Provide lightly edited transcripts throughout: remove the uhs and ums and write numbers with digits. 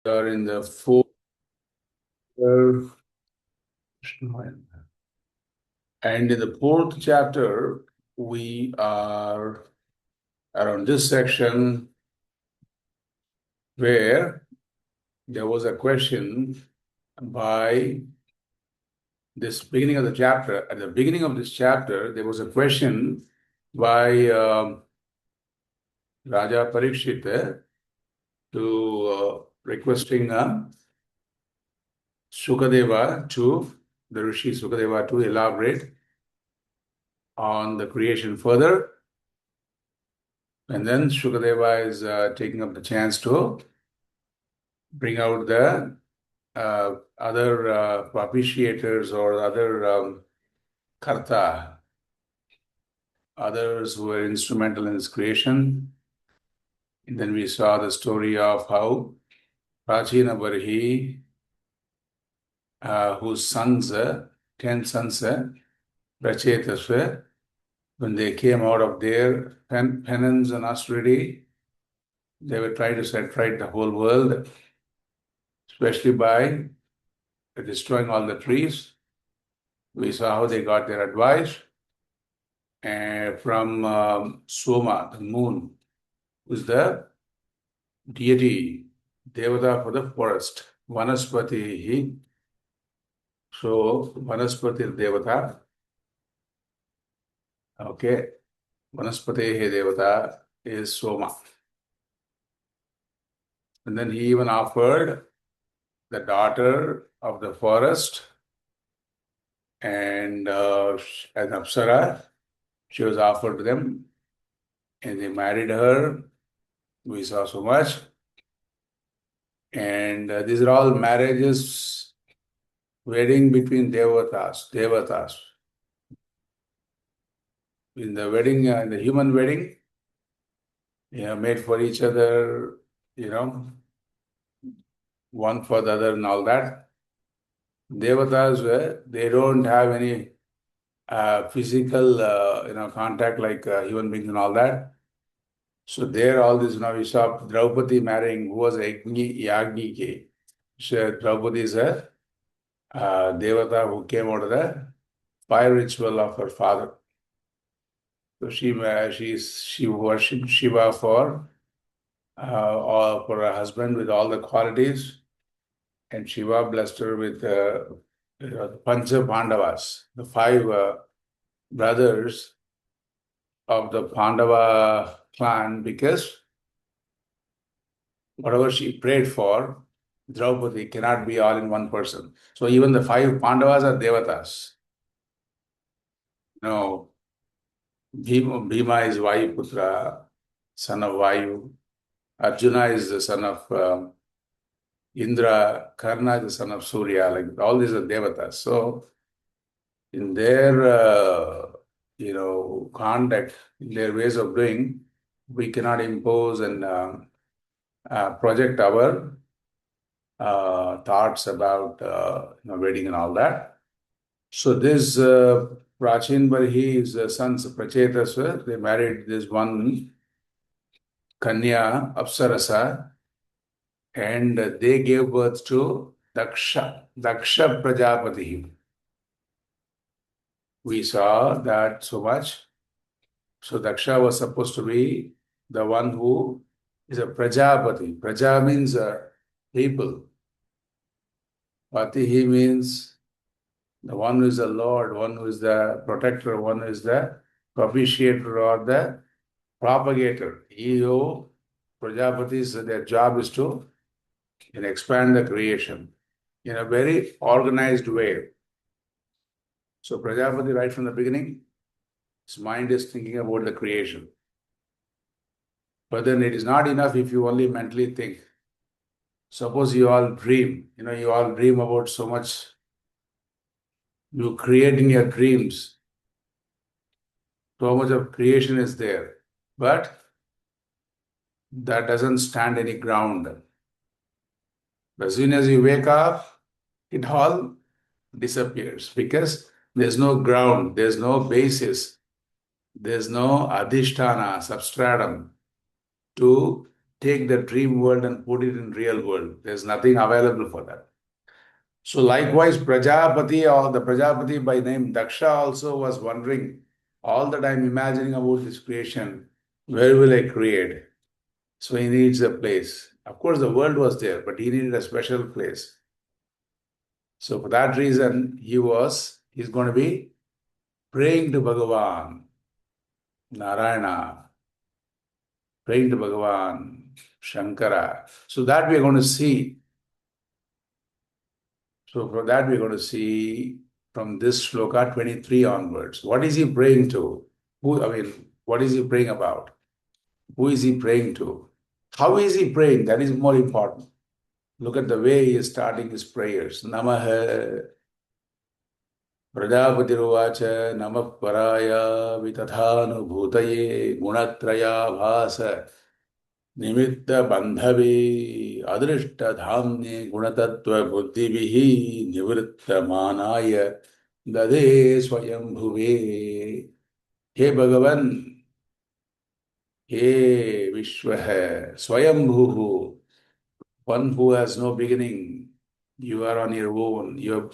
are in the fourth chapter, and in the fourth chapter, we are around this section where there was a question by this beginning of the chapter. At the beginning of this chapter, there was a question by Raja Parikshit to requesting Sukadeva to the Rishi Sukadeva to elaborate on the creation further. And then Shukadeva is taking up the chance to bring out the other propitiators or other karta, others who were instrumental in this creation. And then we saw the story of how Prachina Barhi, whose sons, 10 sons, Prachetas, when they came out of their penance and austerity, they were trying to set right the whole world, especially by destroying all the trees. We saw how they got their advice from Soma, the moon, who's the deity, Devata for the forest, Vanaspati. So, Vanaspati Devata, okay, Vanaspati Devata is Soma. And then he even offered the daughter of the forest and an Apsara. She was offered to them and they married her. We saw so much. And these are all marriages, wedding between devatas. In the wedding, in the human wedding, made for each other, one for the other and all that. Devatas, they don't have any physical, contact like human beings and all that. So there, all this, we saw Draupadi marrying, who was Yagnike. So Draupadi is a devata who came out of the fire ritual of her father. So she worshipped Shiva for her husband with all the qualities, and Shiva blessed her with the Pancha Pandavas, the five brothers of the Pandava clan, because whatever she prayed for, Draupadi cannot be all in one person. So even the five Pandavas are devatas. Bhima is Vayu Putra, son of Vayu. Arjuna is the son of Indra. Karna is the son of Surya. Like all these are devatas. So in their conduct, in their ways of doing, we cannot impose and project our thoughts about wedding and all that. So this Prachin Barhi's sons, Prachetas, they married this one Kanya, Apsarasa, and they gave birth to Daksha Prajapati. We saw that so much. So Daksha was supposed to be the one who is a Prajapati. Praja means people. Pati means the one who is the Lord, one who is the protector, one who is the propitiator or the propagator. Prajapatis, their job is to expand the creation in a very organized way. So Prajapati, right from the beginning, his mind is thinking about the creation. But then it is not enough if you only mentally think. Suppose you all dream, you all dream about so much. You create in your dreams. So much of creation is there. But that doesn't stand any ground. As soon as you wake up, it all disappears because there's no ground, there's no basis, there's no adhisthana, substratum to take the dream world and put it in real world. There's nothing available for that. So likewise, Prajapati or the Prajapati by name Daksha also was wondering all the time, imagining about this creation, where will I create? So he needs a place. Of course, the world was there, but he needed a special place. So for that reason, he's going to be praying to Bhagavan, Narayana, praying to Bhagavan, Shankara. So that we are going to see. So for that we are going to see from this shloka 23 onwards. What is he praying to? What is he praying about? Who is he praying to? How is he praying? That is more important. Look at the way he is starting his prayers. Namaha Prajapatiruvacha Namah Paraya Vitathanubhutaye Gunatraya Bhasa Nimitta Bandhavi Adrishta Dhamne Gunatattva Buddhivihi Nivritta Manaya Dade Swayambhuve. He Bhagavan, He Vishwaha, Swayambhuhu, one who has no beginning. You are on your own. You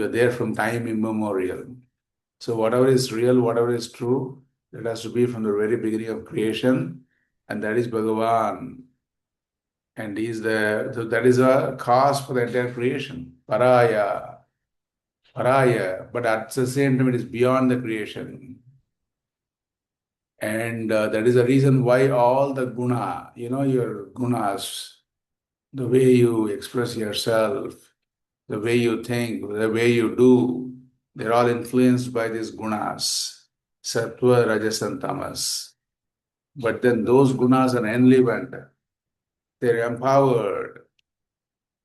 are there from time immemorial. So whatever is real, whatever is true, that has to be from the very beginning of creation, and that is Bhagavan. And so that is a cause for the entire creation. Paraya, but at the same time it is beyond the creation. And that is the reason why all the guna, your gunas, the way you express yourself, the way you think, the way you do, they're all influenced by these gunas, sattva, rajas, and tamas. But then those gunas are enlivened. They're empowered.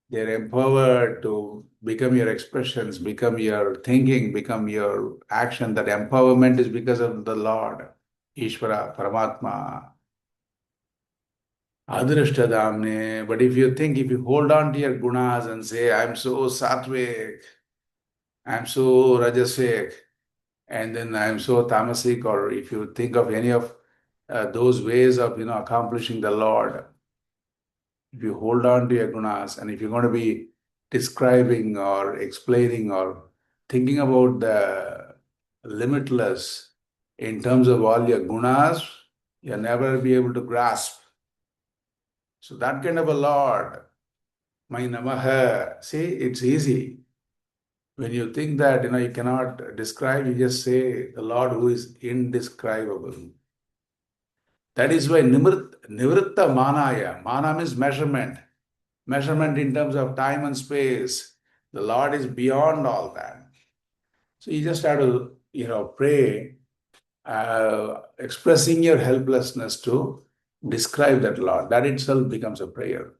They're empowered to become your expressions, become your thinking, become your action. That empowerment is because of the Lord, Ishvara, Paramatma, Adrishtadamne. But if you hold on to your gunas and say, I'm so sattvic, I'm so rajasic, and then I'm so tamasic, or if you think of any of those ways of accomplishing the Lord, if you hold on to your gunas, and if you're going to be describing or explaining or thinking about the limitless in terms of all your gunas, you'll never be able to grasp. So that kind of a Lord, my namaha, see, it's easy. When you think that you cannot describe, you just say the Lord who is indescribable. That is why nivritta manaya. Mana means measurement. Measurement in terms of time and space. The Lord is beyond all that. So you just have to, pray, expressing your helplessness to describe that Lord. That itself becomes a prayer.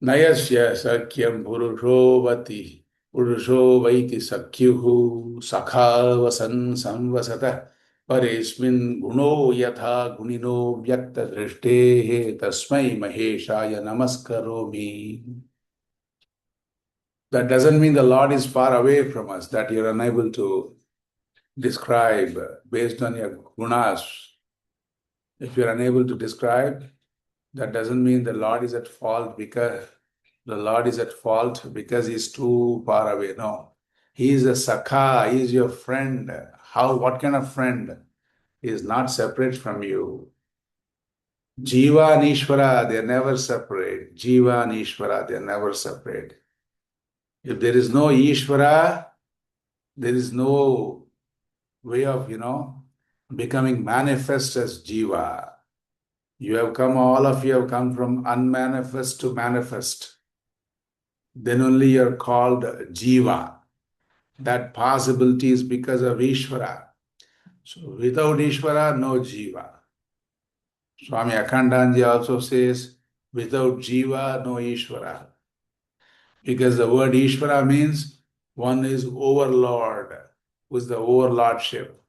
Nayasya sakyam purushovati purusho vaiti sakyuhu sakha vasan samvasata paresmin guno yatha gunino vyakta drishte tasmai maheshaya namaskaromi. That doesn't mean the Lord is far away from us, that you're unable to describe based on your gunas. If you're unable to describe, that doesn't mean the Lord is at fault because he's too far away. No. He is a sakha, he is your friend. What kind of friend? He is not separate from you. Jiva and Ishvara, they're never separate. Jiva and Ishvara, they're never separate. If there is no Ishvara, there is no way of, becoming manifest as Jiva. All of you have come from unmanifest to manifest. Then only you're called Jiva. That possibility is because of Ishvara. So without Ishvara, no Jiva. Swami Akhandanji also says, without Jiva, no Ishvara. Because the word Ishvara means one is overlord, who is the overlordship.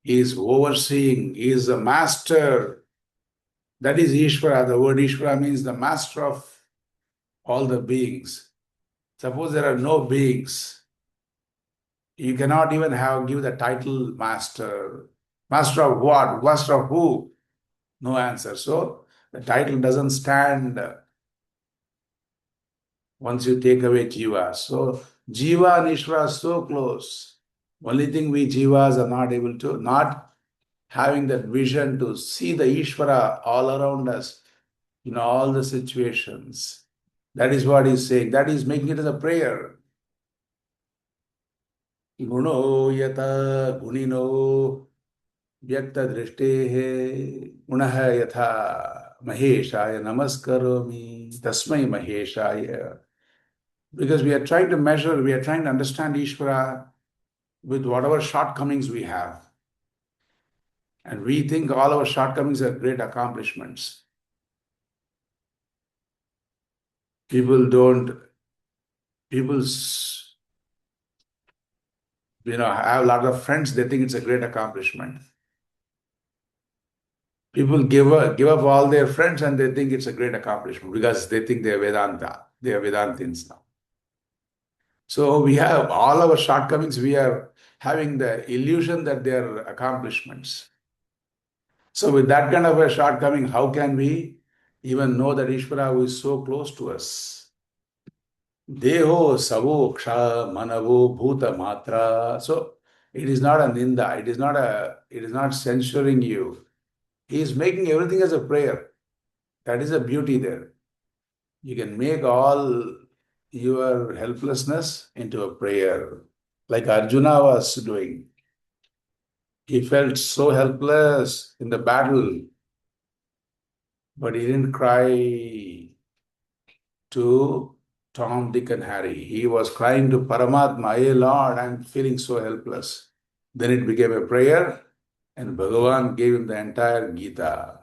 He is overseeing, he is the master. That is Ishvara. The word Ishvara means the master of all the beings. Suppose there are no beings, you cannot even give the title master. Master of what? Master of who? No answer. So the title doesn't stand once you take away Jiva. So Jiva and Ishvara are so close. Only thing we Jivas are not able to, not having that vision to see the Ishvara all around us in all the situations. That is what he's saying. That is making it as a prayer. Guno yata gunino व्यक्त दृष्टे गुणः यथा महेशाय नमस्करोमि तस्मै महेशाय. Because we are trying to measure, we are trying to understand Ishvara with whatever shortcomings we have. And we think all our shortcomings are great accomplishments. People have a lot of friends, they think it's a great accomplishment. People give up all their friends and they think it's a great accomplishment because they think they are Vedanta. They are Vedantins now. So we have all our shortcomings, we are having the illusion that they are accomplishments. So with that kind of a shortcoming, how can we even know that Ishvara who is so close to us? Deho savoksha manavo bhuta matra. So it is not a ninda, it is not censuring you. He is making everything as a prayer. That is a beauty there. You can make all your helplessness into a prayer, like Arjuna was doing. He felt so helpless in the battle, but he didn't cry to Tom, Dick, and Harry. He was crying to Paramatma, "Hey Lord, I'm feeling so helpless." Then it became a prayer, and Bhagavan gave him the entire Gita.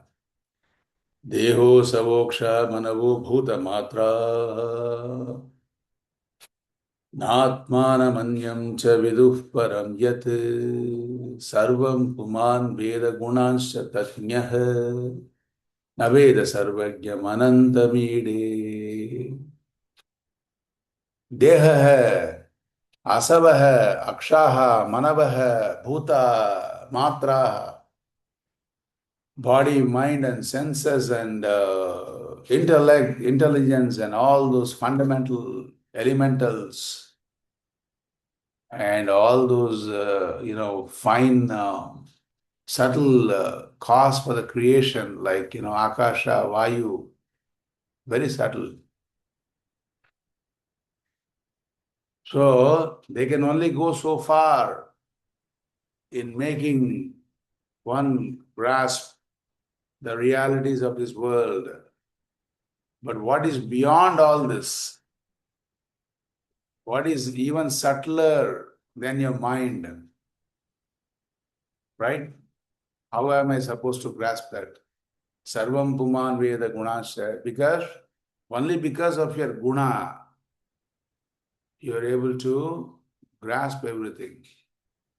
Deho savoksha manavo bhuta matra नात्मानमन्यं च विदुः परं यत् सर्वं पुमान् वेदगुणांश्च तज्ञः न वेद सर्वज्ञमनन्तमीडे. देहः असवः अक्षाः मनवः भूता मात्राः, body, mind, and senses, and intellect, intelligence, and all those fundamental elementals, and all those, fine, subtle cause for the creation, like, Akasha, Vayu, very subtle. So they can only go so far in making one grasp the realities of this world. But what is beyond all this? What is even subtler than your mind? Right? How am I supposed to grasp that? Sarvam Puman Veda Gunasya. Only because of your guna, you are able to grasp everything.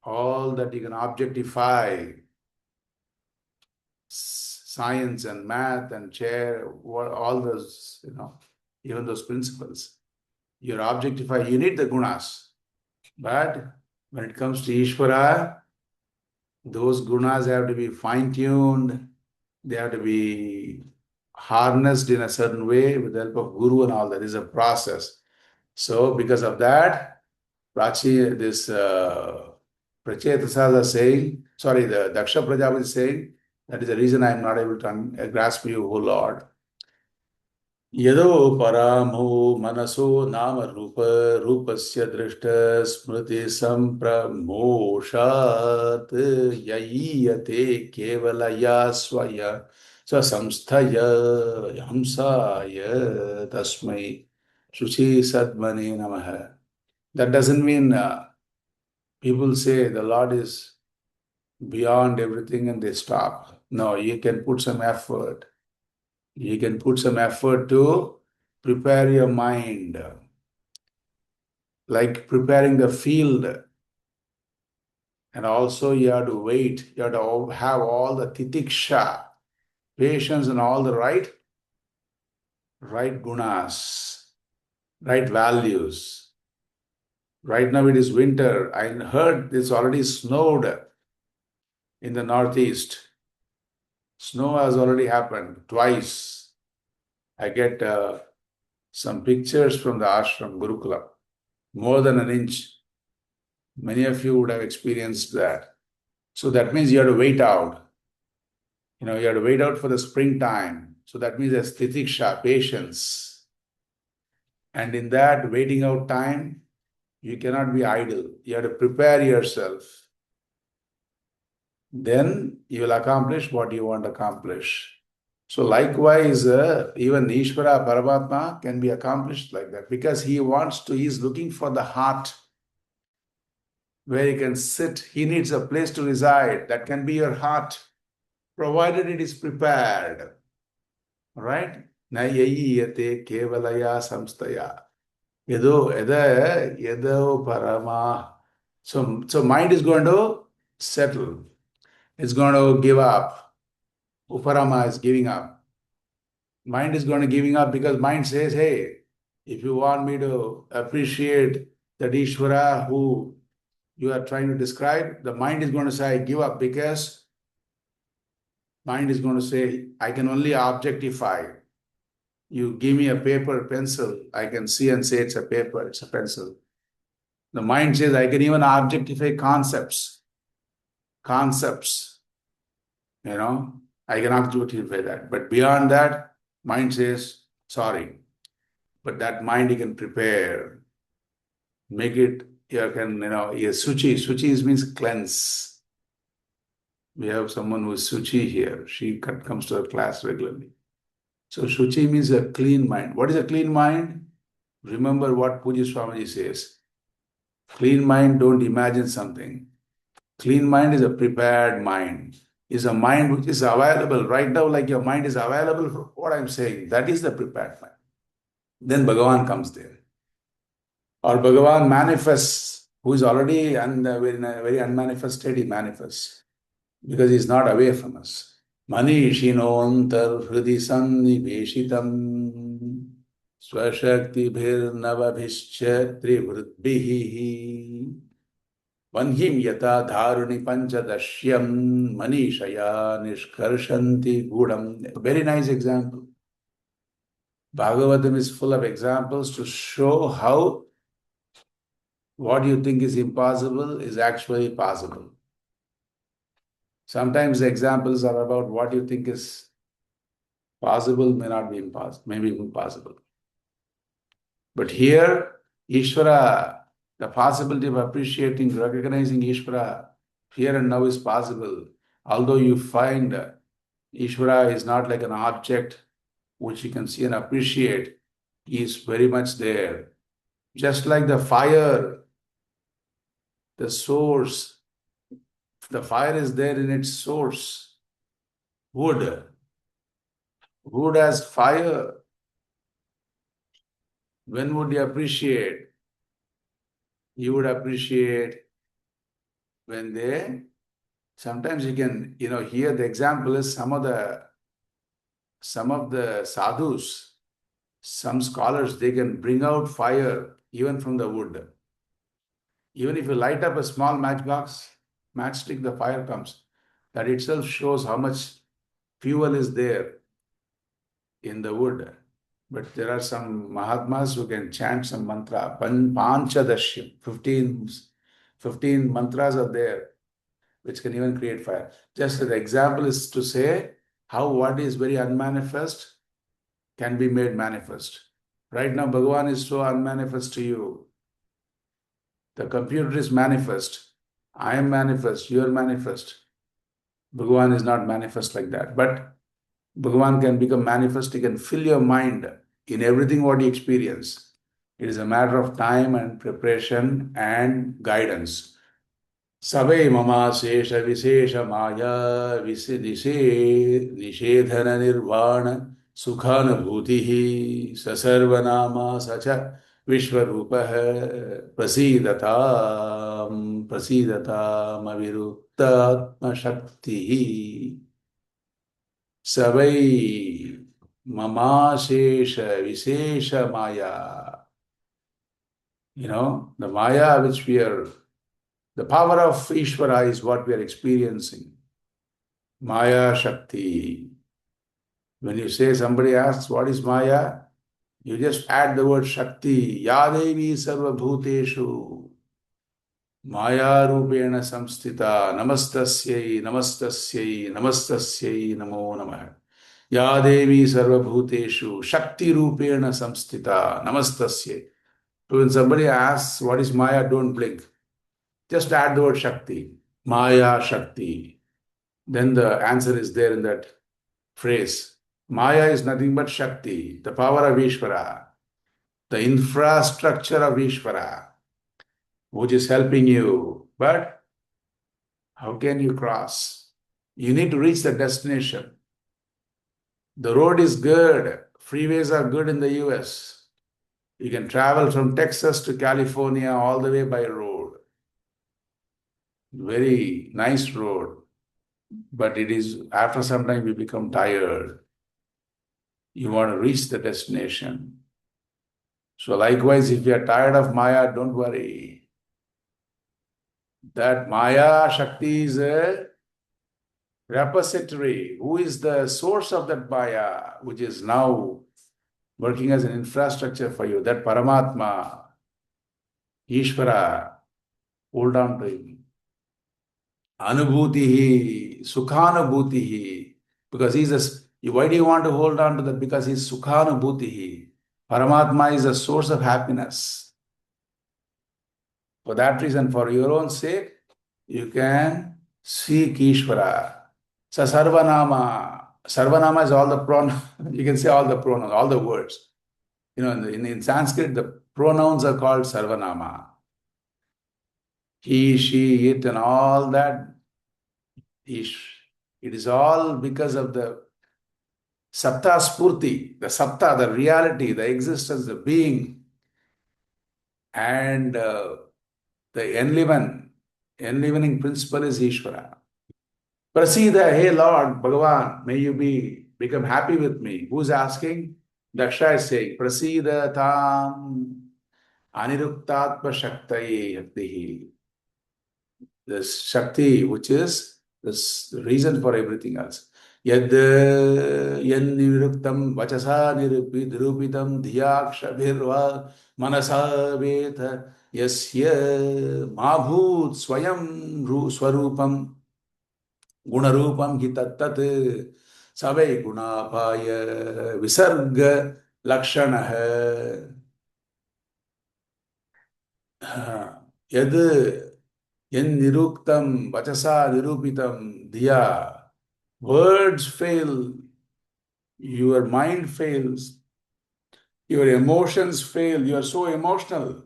All that you can objectify, science and math and chair, all those, even those principles. You're objectify, you need the gunas. But when it comes to Ishvara, those gunas have to be fine-tuned, they have to be harnessed in a certain way with the help of Guru and all that. Is a process. So because of that, Prachetasas are saying, the Daksha Prajapati is saying, that is the reason I am not able to grasp you, O Lord. Yado paramo manaso nama rupa rupasya drishta smriti sampramoshat yayiyate kevalaya swaya samsthaya hamsaya tasmai shuchi sadmane namaha. That doesn't mean people say the Lord is beyond everything and they stop. No, you can put some effort. You can put some effort to prepare your mind, like preparing the field. And also you have to wait. You have to have all the titiksha, patience, and all the right gunas, right values. Right now it is winter. I heard it's already snowed in the northeast. Snow has already happened twice. I get some pictures from the ashram Gurukulam, more than an inch. Many of you would have experienced that. So that means you have to wait out. You have to wait out for the springtime. So that means there's titiksha, patience. And in that waiting out time, you cannot be idle. You have to prepare yourself. Then you will accomplish what you want to accomplish. So likewise, even Ishvara, Paramatma can be accomplished like that because he is looking for the heart where he can sit. He needs a place to reside. That can be your heart, provided it is prepared. Right? Na yayiyate kevalaya samstaya. Yedo parama. So mind is going to settle. It's going to give up. Uparama is giving up. Mind is going to giving up because mind says, hey, if you want me to appreciate that Ishvara who you are trying to describe, the mind is going to say, I give up because mind is going to say, I can only objectify. You give me a paper, pencil, I can see and say it's a paper, it's a pencil. The mind says, I can even objectify concepts. I can objectify that. But beyond that, mind says, sorry. But that mind you can prepare. Make it, suchi. Suchi means cleanse. We have someone who is suchi here. She comes to our class regularly. So Shuchi means a clean mind. What is a clean mind? Remember what Puja Swamiji says. Clean mind, don't imagine something. Clean mind is a prepared mind. Is a mind which is available right now, like your mind is available for what I'm saying. That is the prepared mind. Then Bhagavan comes there. Or Bhagavan manifests, who is already in a very unmanifest state, he manifests. Because he's not away from us. Manishinontar hridi sanniveshitam swashaktibhirnavabhischa trivritbihi vanhim yata dharuni panchadashyam manishaya nishkarshanti gudam. Very nice example. Bhagavatam is full of examples to show how what you think is impossible is actually possible. Sometimes the examples are about what you think is possible, may not be impossible, maybe impossible. But here, Ishvara, the possibility of appreciating, recognizing Ishvara here and now is possible. Although you find Ishvara is not like an object which you can see and appreciate, he is very much there. Just like the fire, the source, the fire is there in its source. Wood has fire. When would you appreciate? You would appreciate when sometimes you can, here the example is some of the sadhus, some scholars, they can bring out fire even from the wood. Even if you light up a small matchstick, the fire comes. That itself shows how much fuel is there in the wood. But there are some Mahatmas who can chant some mantra. Panchadashyam, 15 mantras are there, which can even create fire. Just the example is to say how what is very unmanifest can be made manifest. Right now, Bhagavan is so unmanifest to you. The computer is manifest. I am manifest. You are manifest. Bhagavan is not manifest like that. But Bhagavan can become manifest. He can fill your mind in everything what you experience. It is a matter of time and preparation and guidance. Sabe mama sesha visesha maya nishedhana nirvana sukhanabhutihi sasarvanama sacha vishwarupah prasidatam aviruktatma shakti. Savai mama shesha visesha maya. The maya which the power of Ishvara is what we are experiencing. Maya Shakti. When you say somebody asks what is Maya, you just add the word Shakti. Ya Devi Sarva Bhuteshu. Maya Rupena Samstita. Namastasyai, Namastasyai, Namastasyai, Namo Namah. Ya Devi Sarva Bhuteshu. Shakti Rupena Samstita. Namastasyai. So when somebody asks what is Maya, don't blink. Just add the word Shakti. Maya Shakti. Then the answer is there in that phrase. Maya is nothing but Shakti, the power of Ishvara, the infrastructure of Ishvara, which is helping you. But how can you cross? You need to reach the destination. The road is good. Freeways are good in the US. You can travel from Texas to California all the way by road. Very nice road. But it is, after some time, you become tired. You want to reach the destination. So likewise, if you are tired of Maya, don't worry. That Maya Shakti is a repository. Who is the source of that Maya, which is now working as an infrastructure for you? That Paramatma, Ishvara, hold on to him. Anubhutihi, Sukhanubhutihi, because he's a, why do you want to hold on to that? Because he's Sukhanubhutihi. Paramatma is a source of happiness. For that reason, for your own sake, you can seek Ishvara. So Sarvanama. Sarvanama is all the pronouns. You can say all the pronouns, all the words. You know, in Sanskrit, the pronouns are called Sarvanama. He, she, it, and all that. Ish. It is all because of the Satta Spurti, the Satta, the reality, the existence, the being, and the enlivening principle is Ishvara. Prasida, hey Lord, Bhagavan, may you become happy with me. Who's asking? Daksha is saying, Prasida tam aniruktatma shaktaye yaktihi. The Shakti, which is the reason for everything else. Yad niruktam vachasa nirupitam dhiyaksha bhirva manasa veta yasya mabhut swayam swarupam गुणरूपम हि तत्तत् सवै गुणापाय विसर्ग लक्षण है यद यन्निरुक्तं वचसा निरूपितं धिया words fail, your mind fails, your emotions fail, you are so emotional.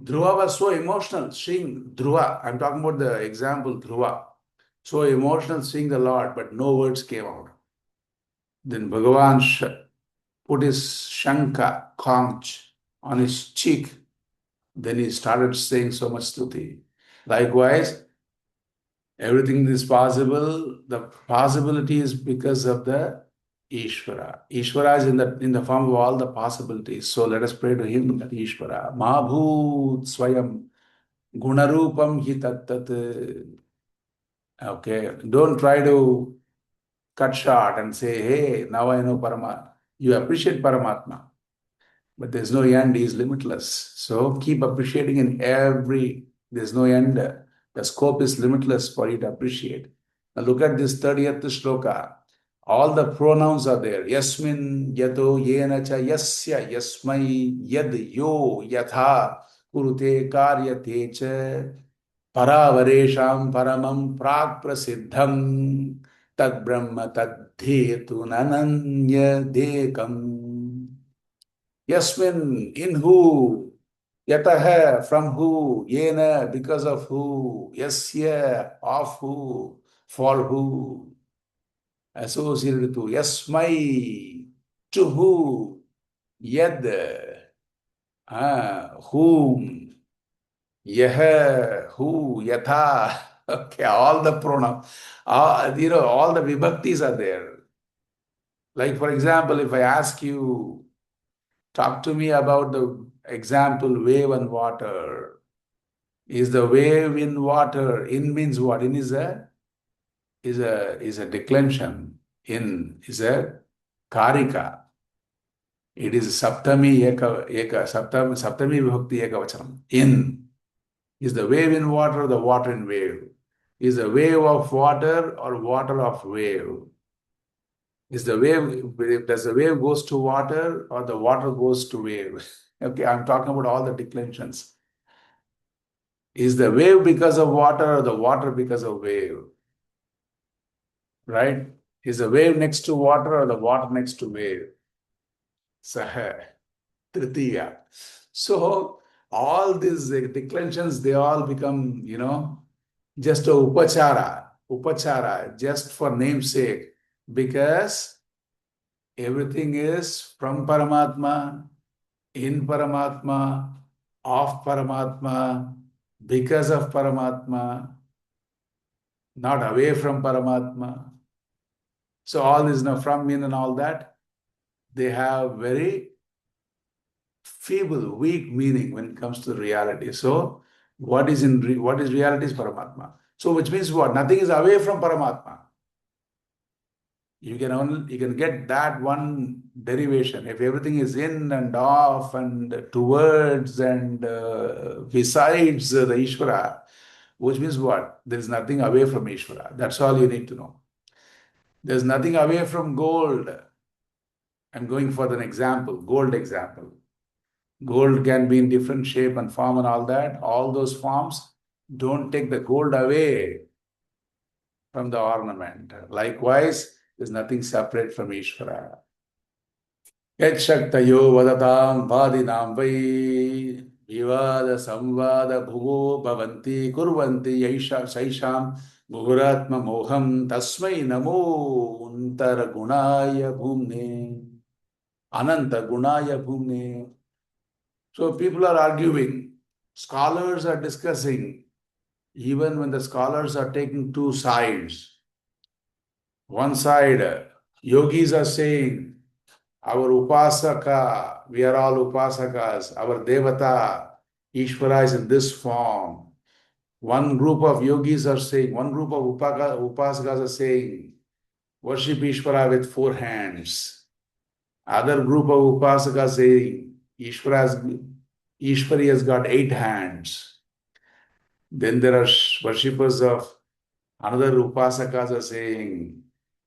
Dhruva was so emotional, seeing Dhruva. I'm talking about the example Dhruva. So emotional seeing the Lord, but no words came out. Then Bhagavan put his shanka, conch, on his cheek. Then he started saying so much stuti. Likewise, everything is possible. The possibility is because of the Ishvara. Ishvara is in the form of all the possibilities. So let us pray to him, that Ishvara. Mabhut swayam gunarupam hi tattat. Okay, don't try to cut short and say, hey, now I know Paramatma. You appreciate Paramatma, but there's no end, he is limitless. So keep appreciating there's no end. The scope is limitless for you to appreciate. Now look at this 30th shloka. All the pronouns are there. Yasmin, yato, yena cha, yasya, yasmai, yad, yo, yatha, kurute, karyate cha. Paravaresham paramam prag prasiddham tad brahma tad dhetu nananya dekam. Yasmin, in who, yataha, from who, yena, because of who, yasya, of who, for who, associated to, yasmai, to who, yad, whom, yah, who, yatha. Okay, all the pronouns, all the vibhaktis are there. Like, for example, if I ask you, talk to me about the example wave and water. Is the wave in water? In means what? In is a is a declension, is a karika. It is Saptami Saptami Vibhakti Ekavachanam. In is the wave in water, the water in wave. Is the wave of water or water of wave? Is the wave, does the wave goes to water or the water goes to wave? Okay, I'm talking about all the declensions. Is the wave because of water or the water because of wave? Right? Is the wave next to water or the water next to wave? Saha, Tritiya. So all these declensions, they all become, just a upachara, just for namesake, because everything is from Paramatma, in Paramatma, of Paramatma, because of Paramatma, not away from Paramatma. So all this now from, in, and all that, they have very feeble, weak meaning when it comes to reality. So what is reality is Paramatma. So which means what? Nothing is away from Paramatma. You can get that one derivation. If everything is in and off and towards and besides the Ishvara, which means what? There is nothing away from Ishvara. That's all you need to know. There's nothing away from gold. I'm going for an example, gold example. Gold can be in different shape and form and all that. All those forms don't take the gold away from the ornament. Likewise, there's nothing separate from Ishvara. Yachaktayo vadatam vadinam vai vivada samvada bhuvo bhavanti kurvanti yaisha saisham guhuratma moham tasmai namo untara gunaya bhumne ananta gunaya bhumne. So people are arguing, scholars are discussing, even when the scholars are taking two sides. One side, yogis are saying, our upasaka, we are all upasakas, our devata, Ishvara is in this form. One group of yogis are saying, one group of upasakas are saying, worship Ishvara with four hands. Other group of upasakas saying, Ishvari has got 8 hands. Then there are worshippers of another upasakas are saying,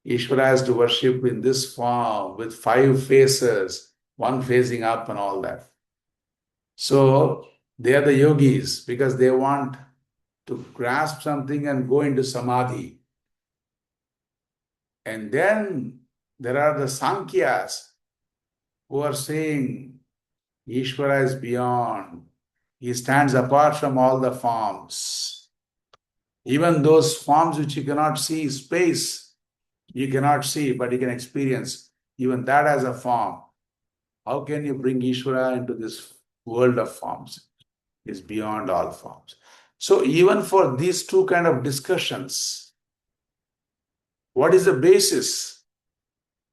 Ishvara has to worship in this form with 5 faces, one facing up and all that. So they are the yogis because they want to grasp something and go into samadhi. And then there are the Sankhyas who are saying Ishvara is beyond. He stands apart from all the forms. Even those forms which you cannot see, space, you cannot see, but you can experience. Even that as a form. How can you bring Ishvara into this world of forms? It's beyond all forms. So even for these two kind of discussions, what is the basis?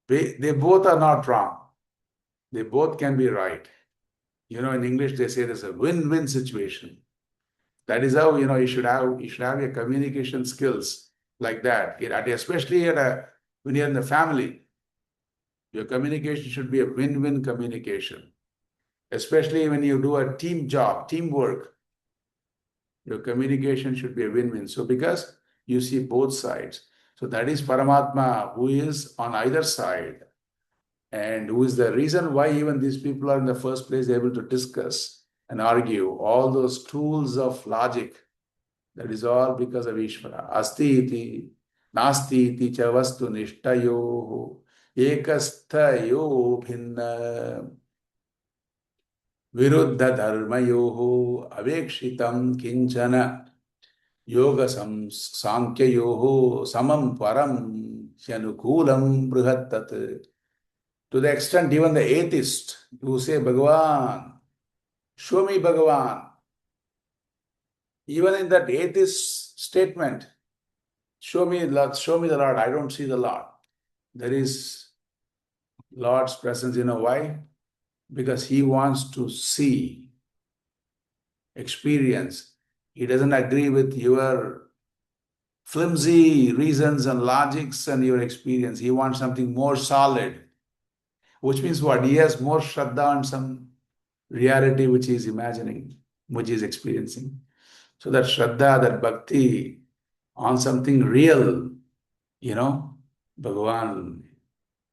They both are not wrong. They both can be right. In English they say there's a win-win situation. That is how you should have your communication skills like that. Especially when you're in the family, your communication should be a win-win communication. Especially when you do a team job, teamwork, your communication should be a win-win. So because you see both sides, so that is Paramatma who is on either side, and who is the reason why even these people are in the first place able to discuss and argue all those tools of logic. That is all because of Ishvara. Asti iti, nasti iti cha vastu nishtayo, ekasthayo bhinna, viruddha dharmayo, avekshitam kinchana, yoga sankyayo, samam param, hyanukulam brihattat. To the extent even the atheist who say, Bhagavan, show me Bhagavan. Even in that atheist statement, show me the Lord, I don't see the Lord. There is Lord's presence, why? Because he wants to see, experience. He doesn't agree with your flimsy reasons and logics and your experience. He wants something more solid, which means what? He has more shraddha on some reality which he is imagining, which he is experiencing. So that shraddha, that bhakti on something real, you know, Bhagavan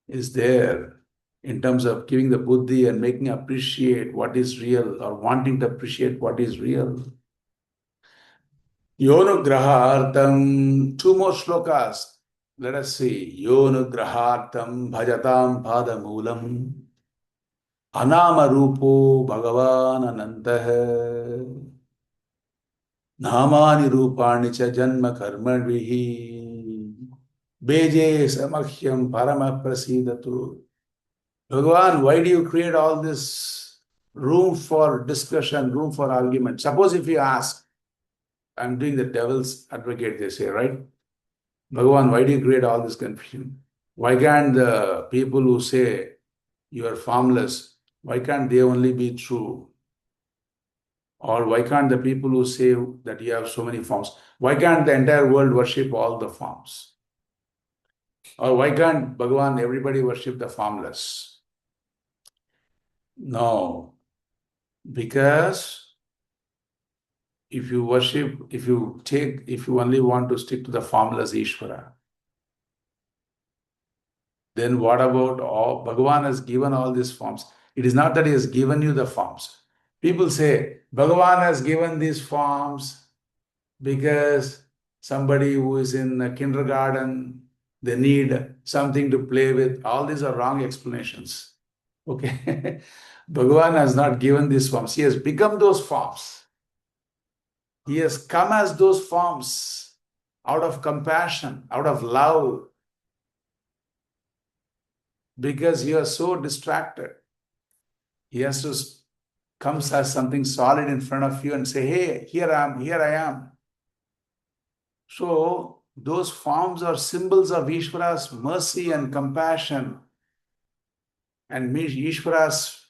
is there in terms of giving the buddhi and making appreciate what is real or wanting to appreciate what is real. Yonugrahartam, two more shlokas. Let us see. Yonugrahartam bhajatam padamulam anamarupo bhagavan anantah namani rupani cha janma karmadvihi beje samahyam parama prasidatu. Bhagavan, why do you create all this room for discussion, room for argument? Suppose if you ask, I'm doing the devil's advocate, they say, right? Bhagavan, why do you create all this confusion? Why can't the people who say you are formless, why can't they only be true? Or why can't the people who say that you have so many forms, why can't the entire world worship all the forms? Or why can't Bhagavan, everybody worship the formless? No, because if you worship, if you only want to stick to the formless Ishvara, then what about all? Bhagavan has given all these forms. It is not that he has given you the forms. People say, Bhagavan has given these forms because somebody who is in a kindergarten, they need something to play with. All these are wrong explanations. Okay? Bhagavan has not given these forms. He has become those forms. He has come as those forms out of compassion, out of love, because you are so distracted. He has to come as something solid in front of you and say, hey, here I am. So those forms are symbols of Ishvara's mercy and compassion and Ishvara's,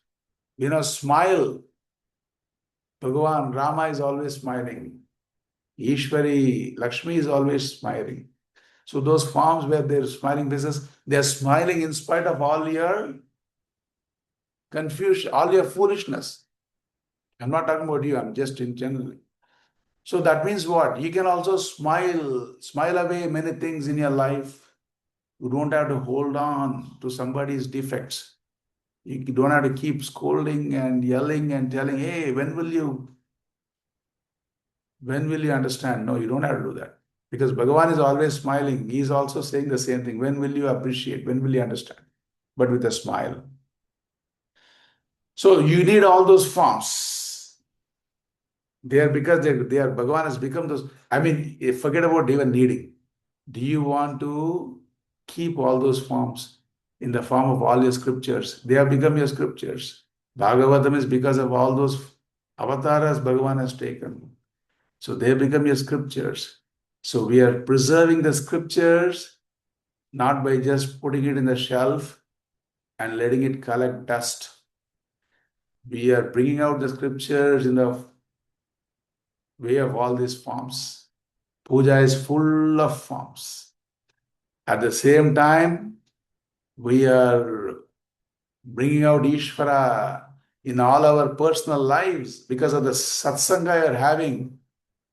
smile. Bhagavan Rama is always smiling. Ishvari Lakshmi is always smiling. So those forms where they're smiling faces, they're smiling in spite of all your confusion, all your foolishness. I'm not talking about you, I'm just in general. So that means what? You can also smile away many things in your life. You don't have to hold on to somebody's defects. You don't have to keep scolding and yelling and telling, hey, when will you understand? No, you don't have to do that. Because Bhagavan is always smiling. He is also saying the same thing. When will you appreciate? When will you understand? But with a smile. So you need all those forms. They are because they are Bhagavan has become those. I mean, forget about even needing. Do you want to keep all those forms in the form of all your scriptures? They have become your scriptures. Bhagavatam is because of all those avatars Bhagavan has taken. So they have become your scriptures. So we are preserving the scriptures not by just putting it in the shelf and letting it collect dust. We are bringing out the scriptures in the way of all these forms. Puja is full of forms. At the same time, we are bringing out Ishvara in all our personal lives because of the satsanga you're having,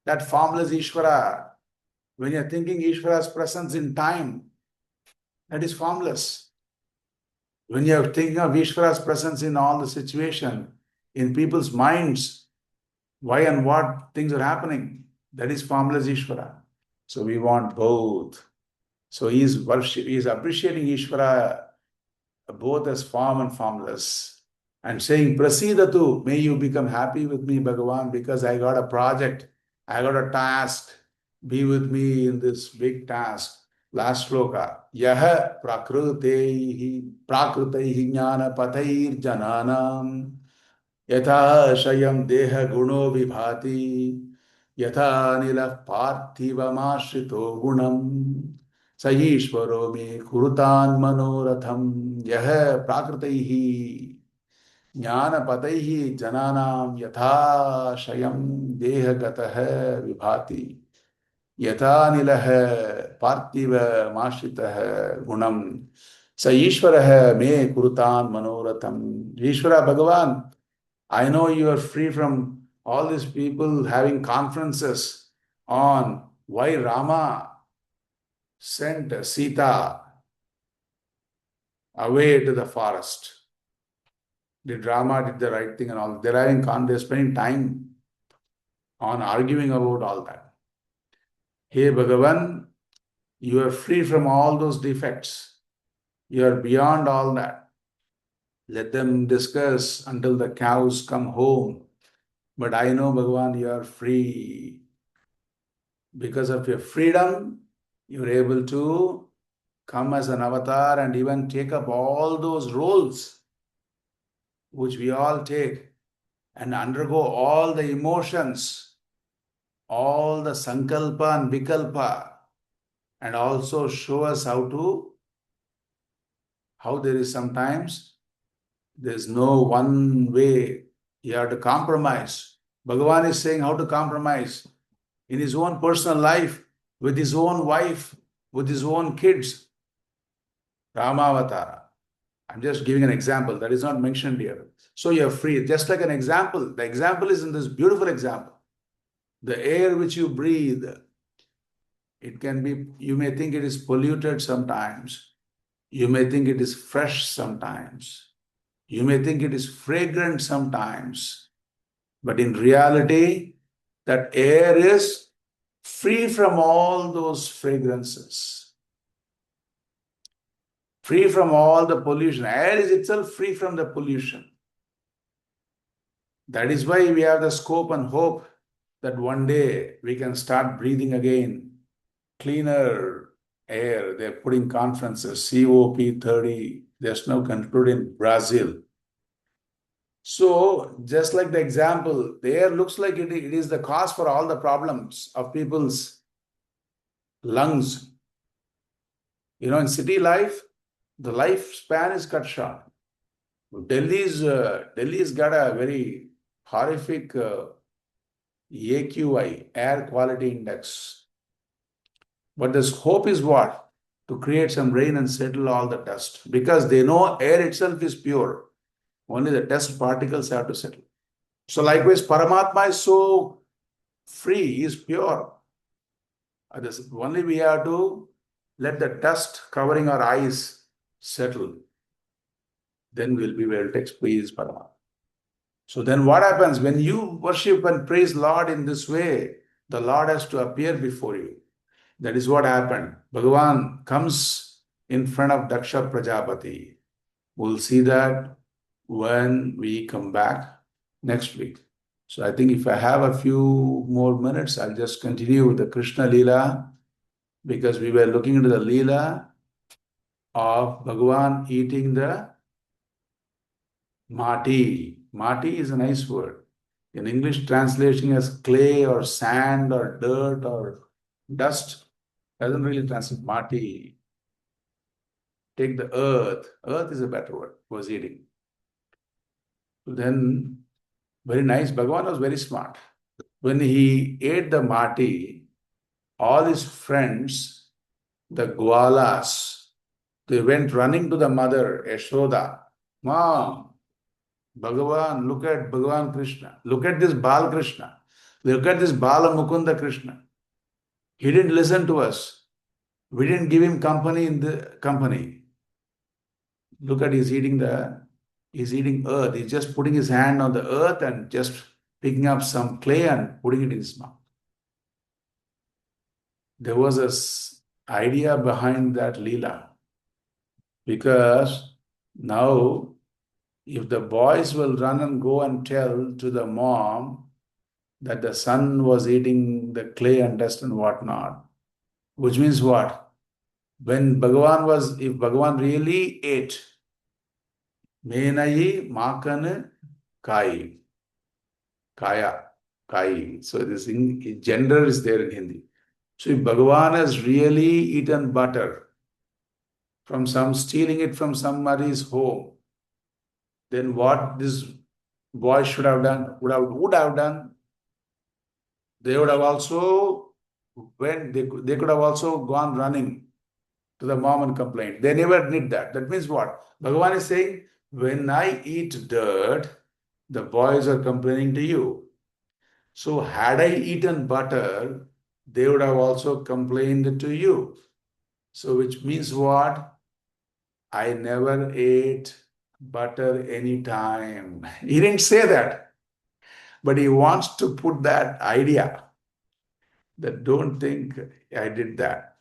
that formless Ishvara. When you're thinking Ishvara's presence in time, that is formless. When you're thinking of Ishvara's presence in all the situation, in people's minds, why and what things are happening, that is formless Ishvara. So we want both. So he is appreciating Ishvara both as form and formless, and saying, Prasidatu, may you become happy with me, Bhagavan, because I got a project, I got a task. Be with me in this big task. Last sloka. Yaha prakrutaihi jnana patair jananam yatha shayam deha guno vibhati yatha nila parthivamashrito gunam Saishvaro me kurutan manoratham yah prakritaihi jnana pataihi jananam yatha shayam deha gatah vibhati. Yatha nilah parthiva mashritah gunam sa Ishwarah me kurutan manoratam. Ishwara Bhagavan, I know you are free from all these people having conferences on why Rama sent Sita away to the forest. Did Rama did the right thing and all? They're having they're spending time on arguing about all that. Hey Bhagavan, you are free from all those defects. You are beyond all that. Let them discuss until the cows come home. But I know, Bhagavan, you are free. Because of your freedom, you're able to come as an avatar and even take up all those roles which we all take and undergo all the emotions, all the sankalpa and vikalpa, and also show us how there is sometimes there's no one way. You have to compromise. Bhagavan is saying how to compromise in his own personal life, with his own wife, with his own kids. Ramavatara. I'm just giving an example that is not mentioned here. So you're free. Just like an example. The example is in this beautiful example. The air which you breathe, it can be, you may think it is polluted sometimes. You may think it is fresh sometimes. You may think it is fragrant sometimes. But in reality, that air is free from all those fragrances, free from all the pollution. Air is itself free from the pollution. That is why we have the scope and hope that one day we can start breathing again cleaner air. They're putting conferences, COP30, just now concluded in Brazil. So, just like the example, the air looks like it is the cause for all the problems of people's lungs. In city life, the lifespan is cut short. Delhi's got a very horrific AQI, air quality index. But this hope is what? To create some rain and settle all the dust. Because they know air itself is pure. Only the dust particles have to settle. So likewise, Paramatma is so free, is pure. Only we have to let the dust covering our eyes settle. Then we'll be able to experience Paramatma. So then what happens? When you worship and praise Lord in this way, the Lord has to appear before you. That is what happened. Bhagavan comes in front of Daksha Prajapati. We'll see that when we come back next week. So I think if I have a few more minutes, I'll just continue with the Krishna Leela, because we were looking into the Leela of Bhagavan eating the mati. Mati is a nice word. In English, translation as clay or sand or dirt or dust doesn't really translate. Mati. Take the earth. Earth is a better word. Was eating. Then, very nice. Bhagavan was very smart. When he ate the mati, all his friends, the Gwalas, they went running to the mother, Yashoda. Mom, Bhagavan, look at Bhagavan Krishna. Look at this Bal Krishna. Look at this Bala Mukunda Krishna. He didn't listen to us. We didn't give him company in the company. Look at he's eating earth. He's just putting his hand on the earth and just picking up some clay and putting it in his mouth. There was this idea behind that Leela. Because now, if the boys will run and go and tell to the mom that the son was eating the clay and dust and whatnot, which means what? If Bhagavan really ate, Menayi Makan Kai, Kaya, Kai. So this gender is there in Hindi. So if Bhagavan has really eaten butter stealing it from somebody's home, then what this boy should have done, would have done, they would have also when they could have also gone running to the mom and complained. They never did that. That means what? Bhagavan is saying, when I eat dirt, the boys are complaining to you. So had I eaten butter, they would have also complained to you. So which means what? I never ate butter anytime. He didn't say that, but he wants to put that idea that don't think I did that.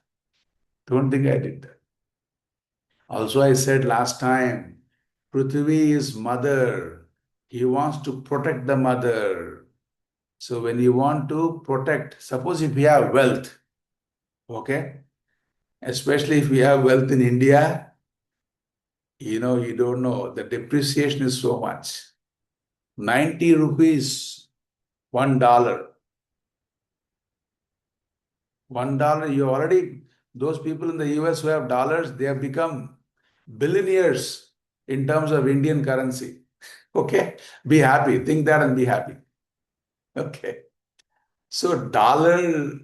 Don't think I did that. Also, I said last time, Prithvi is mother. He wants to protect the mother. So when you want to protect, suppose if you have wealth, okay, especially if we have wealth in India, you don't know, the depreciation is so much. 90 rupees, $1. $1, you already, those people in the US who have dollars, they have become billionaires in terms of Indian currency. Okay? Be happy. Think that and be happy. Okay. So dollar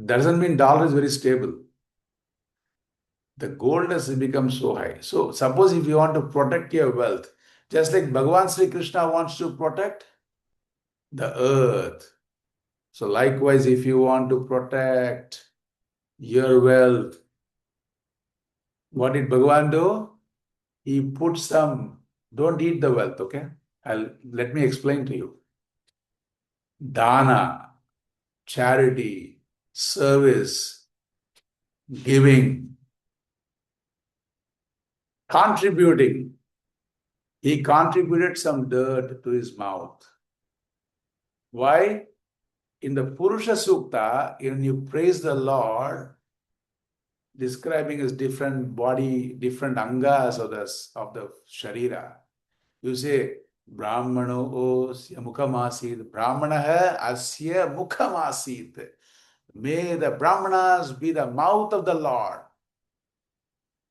doesn't mean dollar is very stable. The gold has become so high. So suppose if you want to protect your wealth, just like Bhagavan Sri Krishna wants to protect the earth. So likewise, if you want to protect your wealth, what did Bhagavan do? He put some, don't eat the wealth, okay? Let me explain to you. Dana, charity, service, giving, contributing. He contributed some dirt to his mouth. Why? In the Purusha Sukta, when you praise the Lord, describing his different body, different angas of the Sharira, you say, Brahmano asya mukhamasid. Brahmana asya mukhamasid. May the Brahmanas be the mouth of the Lord.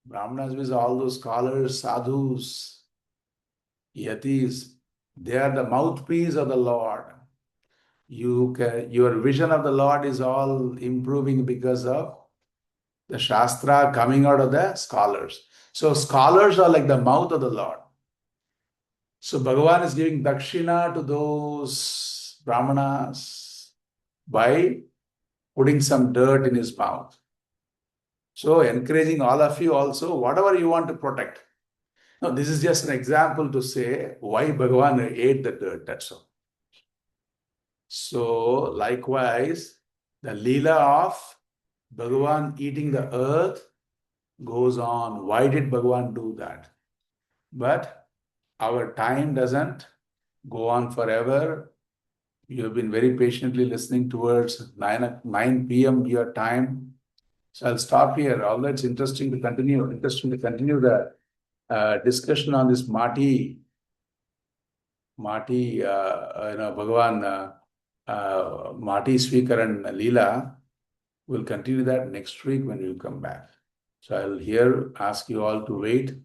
Brahmanas means all those scholars, sadhus, yatis. They are the mouthpiece of the Lord. Your vision of the Lord is all improving because of the Shastra coming out of the scholars. So scholars are like the mouth of the Lord. So Bhagavan is giving dakshina to those brahmanas by putting some dirt in his mouth. So encouraging all of you also, whatever you want to protect. Now, this is just an example to say why Bhagavan ate the dirt, that's all. So likewise, the Leela of Bhagavan eating the earth goes on. Why did Bhagavan do that? But our time doesn't go on forever. You have been very patiently listening towards 9 p.m. your time. So I'll stop here. Although it's interesting to continue the discussion on this Bhagavan, Mati Swikaran Leela. We'll continue that next week when we come back. So I'll here ask you all to wait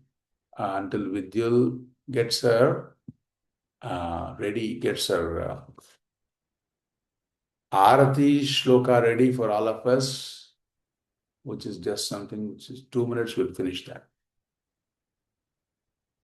until Vidyul gets her Arati Shloka ready for all of us, which is just something which is 2 minutes, we'll finish that.